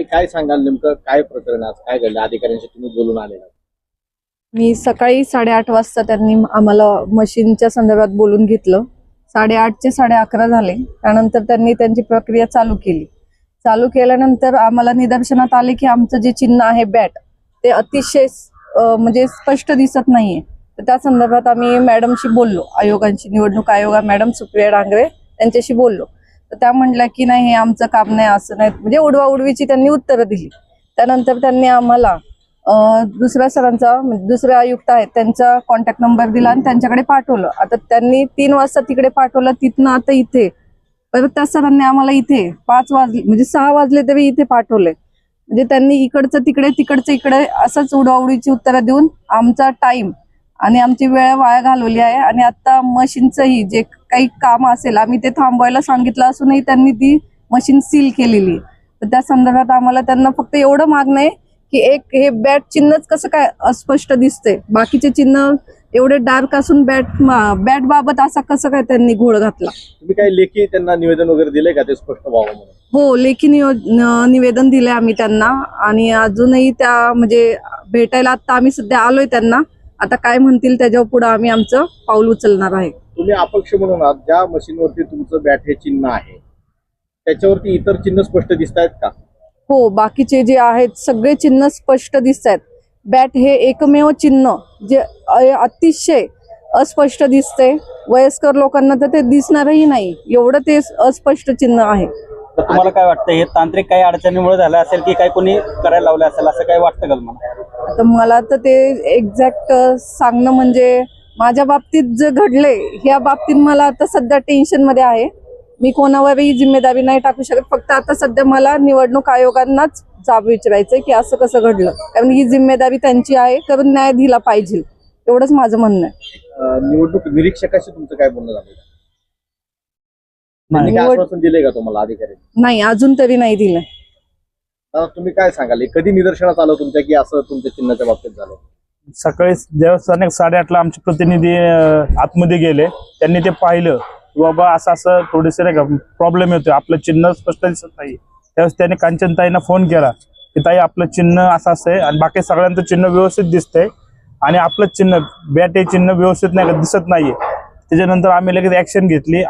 काय सांगाल, नेमकं काय प्रकरण आज काय घडलं? अधिकाऱ्यांशी तुम्ही बोलून आलेला? मी सकाळी 8:30 वाजता त्यांनी आम्हाला मशीनच्या संदर्भात बोलून घेतलं. 8:30 ते 11:30 झाले. त्यानंतर त्यांनी त्यांची प्रक्रिया चालू केली. चालू केल्यानंतर आम्हाला निदर्शनात आले की आमचं जे चिन्ह आहे बॅट ते अतिशय म्हणजे स्पष्ट दिसत नाहीये. तर त्या संदर्भात आम्ही मॅडमशी बोललो, आयोगांची निवडणूक आयोगा मॅडम सुप्रिया डांगरे त्यांच्याशी बोललो. तर त्या म्हटल्या की नाही, हे आमचं काम नाही, असं नाही, म्हणजे उडवाउडवीची त्यांनी उत्तरं दिली. त्यानंतर त्यांनी आम्हाला दुसऱ्या सरांचा दुसरे आयुक्त आहेत त्यांचा कॉन्टॅक्ट नंबर दिला आणि त्यांच्याकडे पाठवलं. आता त्यांनी 3 वाजता तिकडे पाठवलं, तिथनं आता इथे परत त्या सरांनी आम्हाला इथे 5 वाजले म्हणजे 6 वाजले तरी इथे पाठवले. म्हणजे त्यांनी इकडचं तिकडे तिकडचं इकडे असंच उडवाउडीची उत्तरं देऊन आमचा टाइम आणि आमची वेळ वाया घालवली आहे. आणि आता मशीनचंही जे काही काम असेल आम्ही ते थांबवायला सांगितलं असूनही त्यांनी ती मशीन सील केलेली. तर त्या संदर्भात आम्हाला त्यांना फक्त एवढं मागणं आहे की एक हे बॅट चिन्हच कसं काय अस्पष्ट दिसते, बाकीचे चिन्ह एवढे डार्क असून बॅट बाबत असा कसं काय त्यांनी घोळ घातला. तुम्ही काय लेखी त्यांना निवेदन वगैरे दिले का ते स्पष्ट व्हावं म्हणून? हो, लेखी निवेदन दिले आम्ही त्यांना. आणि अजूनही त्या म्हणजे भेटायला आता आम्ही सध्या आलोय त्यांना. आता काय म्हणतील त्याच्यावर पुढे आम्ही आमचं पाऊल उचलणार आहे. तुम्ही अपक्ष म्हणून आहात, ज्या मशीनवरती तुमचं बॅट हे चिन्ह आहे त्याच्यावरती इतर चिन्ह स्पष्ट दिसत आहेत का? हो, बाकीचे जे आहेत सगळे चिन्ह स्पष्ट दिसत आहेत. बॅट हे एकमेव चिन्ह जे अतिशय अस्पष्ट दिसते. वयस्कर लोकांना तर ते दिसणारही नाही, एवढं ते अस्पष्ट चिन्ह आहे. तर तुम्हाला काय वाटतं, हे तांत्रिक काही अडचणीमुळे झालं असेल की काही कोणी करायला लावलं असेल, असं काही वाटतं का तुम्हाला? आता मला तर ते एक्झॅक्ट सांगणं म्हणजे माझ्या बाबतीत जे घडले ह्या बाबतीत मला आता सध्या टेन्शन मध्ये आहे. मी कोणावरही जिम्मेदारी नाही टाकू शकत. फक्त आता सध्या मला निवडणूक आयोगांनाच जाब विचारायचंय की असं कसं घडलं, कारण ही जिम्मेदारी त्यांची आहे, करून न्याय दिला पाहिजे, एवढंच माझं म्हणणं आहे. निवडणूक निरीक्षकाशी तुमचं काय बोलणं झालं? त्यांनी काय आश्वासन दिले का तुम्हाला अधिकारी? नाही, अजून तरी नाही दिलं. तुम्ही काय सांगाल, हे कधी निदर्शनात आलं तुमच्या की असं तुमच्या चिन्हाच्या बाबतीत झालं? सकाळी देवस्थान 8:30ला आमचे प्रतिनिधी आतमध्ये गेले. त्यांनी ते पाहिलं की बाबा असं थोडेसे नाही का प्रॉब्लेम येतोय, आपलं चिन्ह स्पष्ट दिसत नाही. त्यावेळेस त्याने कांचनताईंना फोन केला की ताई आपलं चिन्ह असं आहे आणि बाकी सगळ्यांचं चिन्ह व्यवस्थित दिसतंय आणि आपलं चिन्ह बॅट हे चिन्ह व्यवस्थित नाही दिसत नाहीये. त्याच्यानंतर आम्ही लगेच ऍक्शन घेतली.